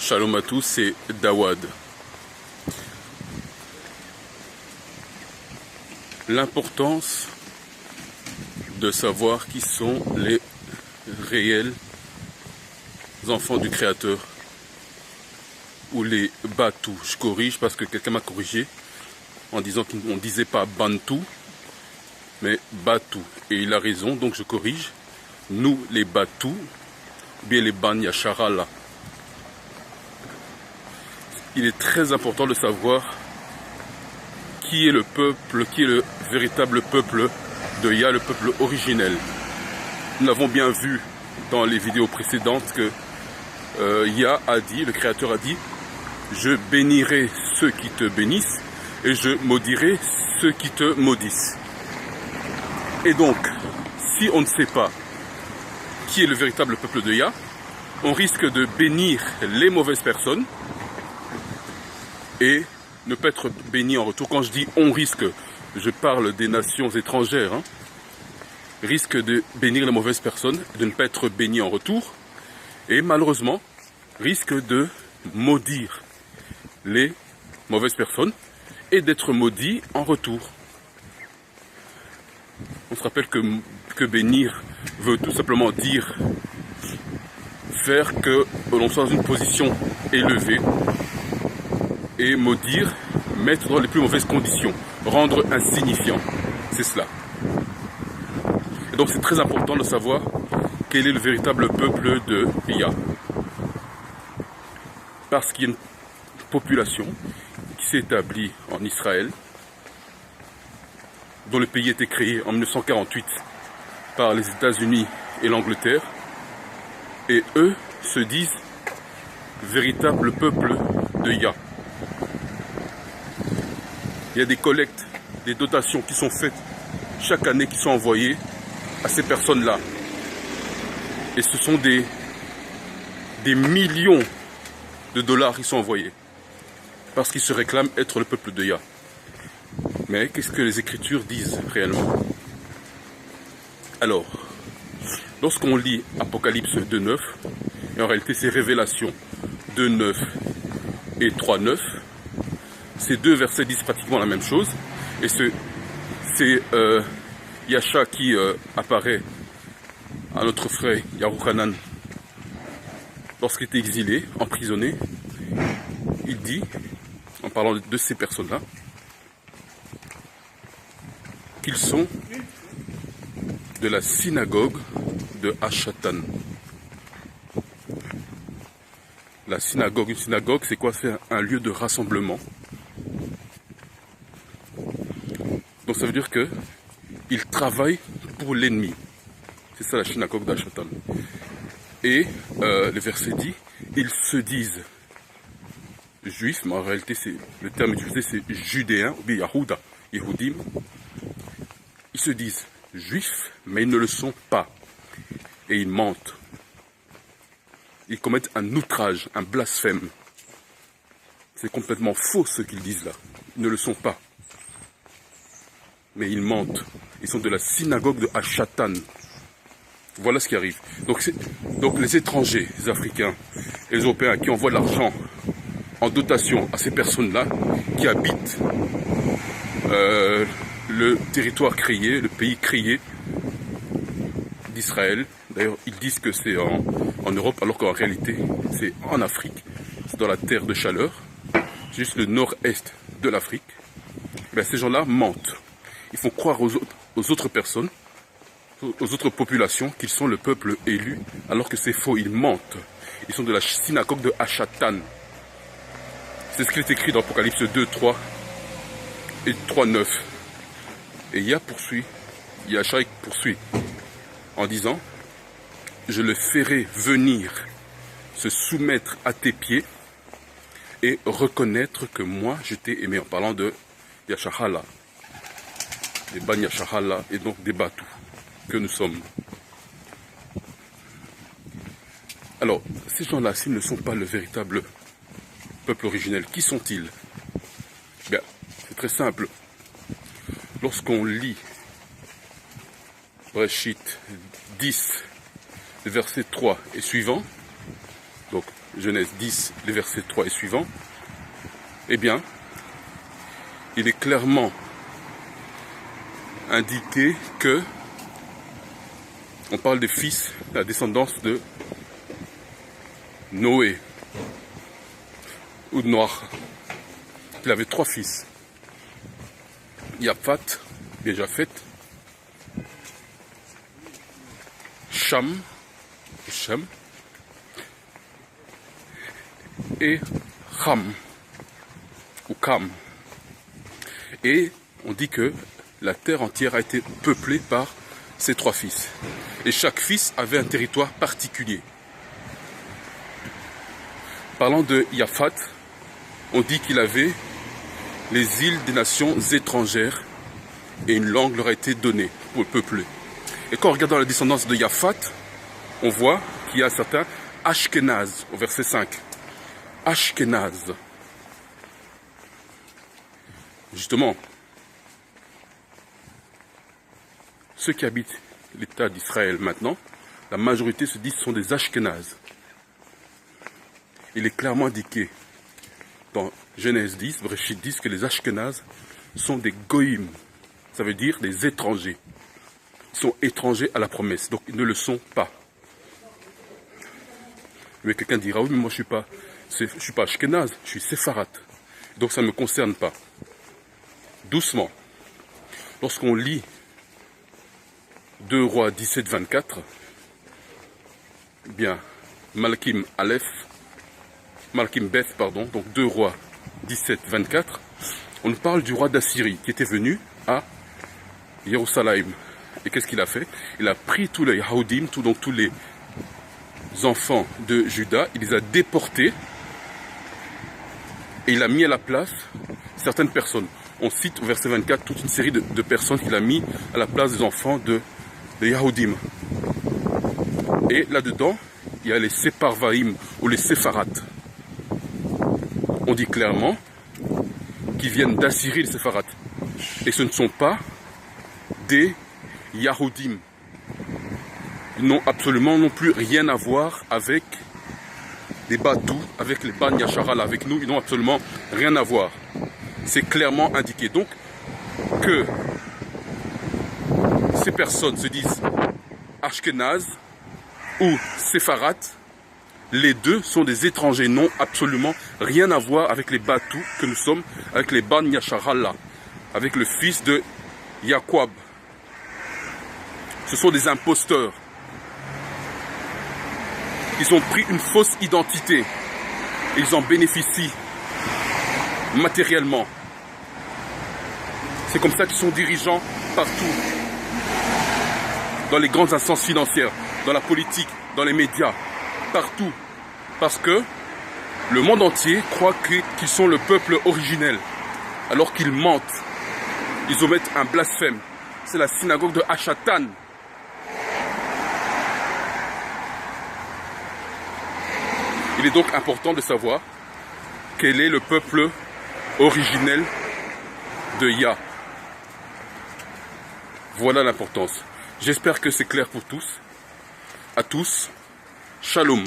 Shalom à tous, c'est Dawad. L'importance de savoir qui sont les réels enfants du Créateur ou les Batou. Je corrige parce que quelqu'un m'a corrigé en disant qu'on ne disait pas Bantou mais Batou, et il a raison, donc je corrige. Nous les Batou, bien les Banya Charala. Il est très important de savoir qui est le peuple, qui est le véritable peuple de Yah, le peuple originel. Nous l'avons bien vu dans les vidéos précédentes que Yah a dit, le Créateur a dit, je bénirai ceux qui te bénissent et je maudirai ceux qui te maudissent. Et donc, si on ne sait pas qui est le véritable peuple de Yah, on risque de bénir les mauvaises personnes et ne pas être béni en retour. Quand je dis on risque, je parle des nations étrangères, risque de bénir les mauvaises personnes, de ne pas être béni en retour, et malheureusement, risque de maudire les mauvaises personnes et d'être maudit en retour. On se rappelle que bénir veut tout simplement dire faire que l'on soit dans une position élevée, et maudire, mettre dans les plus mauvaises conditions, rendre insignifiant. C'est cela. Et donc c'est très important de savoir quel est le véritable peuple de Yah. Parce qu'il y a une population qui s'est établie en Israël, dont le pays a été créé en 1948 par les États-Unis et l'Angleterre, et eux se disent véritable peuple de Yah. Il y a des collectes, des dotations qui sont faites chaque année, qui sont envoyées à ces personnes-là. Et ce sont des millions de dollars qui sont envoyés, parce qu'ils se réclament être le peuple de Yah. Mais qu'est-ce que les Écritures disent réellement? Alors, lorsqu'on lit Apocalypse 2.9, et en réalité c'est Révélation 2.9 et 3.9, ces deux versets disent pratiquement la même chose. Et c'est Yasha qui apparaît à notre frère Yarouchanan lorsqu'il était exilé, emprisonné. Il dit, en parlant de ces personnes-là, qu'ils sont de la synagogue de Hashatan. La synagogue, une synagogue, c'est quoi? C'est un lieu de rassemblement. Donc ça veut dire que ils travaillent pour l'ennemi. C'est ça la synagogue d'Hashatan. Et le verset dit, ils se disent juifs, mais en réalité c'est le terme utilisé, c'est judéens, ou bien Yahuda, Yehudim. Ils se disent juifs, mais ils ne le sont pas. Et ils mentent. Ils commettent un outrage, un blasphème. C'est complètement faux ce qu'ils disent là. Ils ne le sont pas. Mais ils mentent. Ils sont de la synagogue de Hashatan. Voilà ce qui arrive. Donc les étrangers, les Africains et les Européens qui envoient de l'argent en dotation à ces personnes-là, qui habitent le territoire créé, le pays créé d'Israël. D'ailleurs, ils disent que c'est en Europe, alors qu'en réalité, c'est en Afrique. C'est dans la terre de chaleur, juste le nord-est de l'Afrique. Ces gens-là mentent. Ils font croire aux autres personnes, aux autres populations, qu'ils sont le peuple élu, alors que c'est faux, ils mentent. Ils sont de la synagogue de Hashatan. C'est ce qui est écrit dans Apocalypse 2, 3 et 3, 9. Et Yah poursuit en disant, je le ferai venir se soumettre à tes pieds et reconnaître que moi je t'ai aimé, en parlant de Yashahala, des Banya Shahala, et donc des Batou que nous sommes. Alors, ces gens-là, s'ils ne sont pas le véritable peuple originel, qui sont-ils? Bien, c'est très simple. Lorsqu'on lit Breshit 10, verset 3 et suivant, donc Genèse 10, les versets 3 et suivants, eh bien, il est clairement indiqué que on parle des fils, la descendance de Noé ou de Noach. Il avait 3 fils. Yaphat, déjà fait, Cham et Ham ou Kam. Et on dit que la terre entière a été peuplée par ces 3 fils. Et chaque fils avait un territoire particulier. Parlant de Yaphat, on dit qu'il avait les îles des nations étrangères et une langue leur a été donnée pour le peupler. Et quand on regarde dans la descendance de Yaphat, on voit qu'il y a un certain Ashkenaz au verset 5. Ashkenaz. Justement, ceux qui habitent l'État d'Israël maintenant, la majorité se disent que ce sont des Ashkenaz. Il est clairement indiqué dans Genèse 10, Bereshit 10, que les Ashkenaz sont des Goïm. Ça veut dire des étrangers. Ils sont étrangers à la promesse, donc ils ne le sont pas. Mais quelqu'un dira, oui, mais moi je suis pas Ashkenaz, je suis Sepharat. Donc ça ne me concerne pas. Doucement. Lorsqu'on lit 2 Rois 17, 24, bien, Malachim Beth, donc 2 Rois 17, 24, on parle du roi d'Assyrie qui était venu à Jérusalem. Et qu'est-ce qu'il a fait? Il a pris tous les Yahudim, donc tous les enfants de Juda, il les a déportés et il a mis à la place certaines personnes. On cite au verset 24 toute une série de personnes qu'il a mis à la place des enfants de Yahudim. Et là-dedans, il y a les Separvaïm ou les Sepharat. On dit clairement qu'ils viennent d'Assyrie, les Sepharat. Et ce ne sont pas des Yahudim. Ils n'ont absolument non plus rien à voir avec les Badou, avec les Ban Yasharal, avec nous. Ils n'ont absolument rien à voir. C'est clairement indiqué. Donc, que ces personnes se disent Ashkenaz ou Sepharat, les deux sont des étrangers, n'ont absolument rien à voir avec les Batou que nous sommes, avec les Ban Yasharala, avec le fils de Yaquab. Ce sont des imposteurs. Ils ont pris une fausse identité et ils en bénéficient matériellement. C'est comme ça qu'ils sont dirigeants partout, dans les grandes instances financières, dans la politique, dans les médias, partout. Parce que le monde entier croit qu'ils sont le peuple originel, alors qu'ils mentent. Ils omettent un blasphème. C'est la synagogue de Hachatan. Il est donc important de savoir quel est le peuple originel de Yah. Voilà l'importance. J'espère que c'est clair pour tous. À tous, shalom.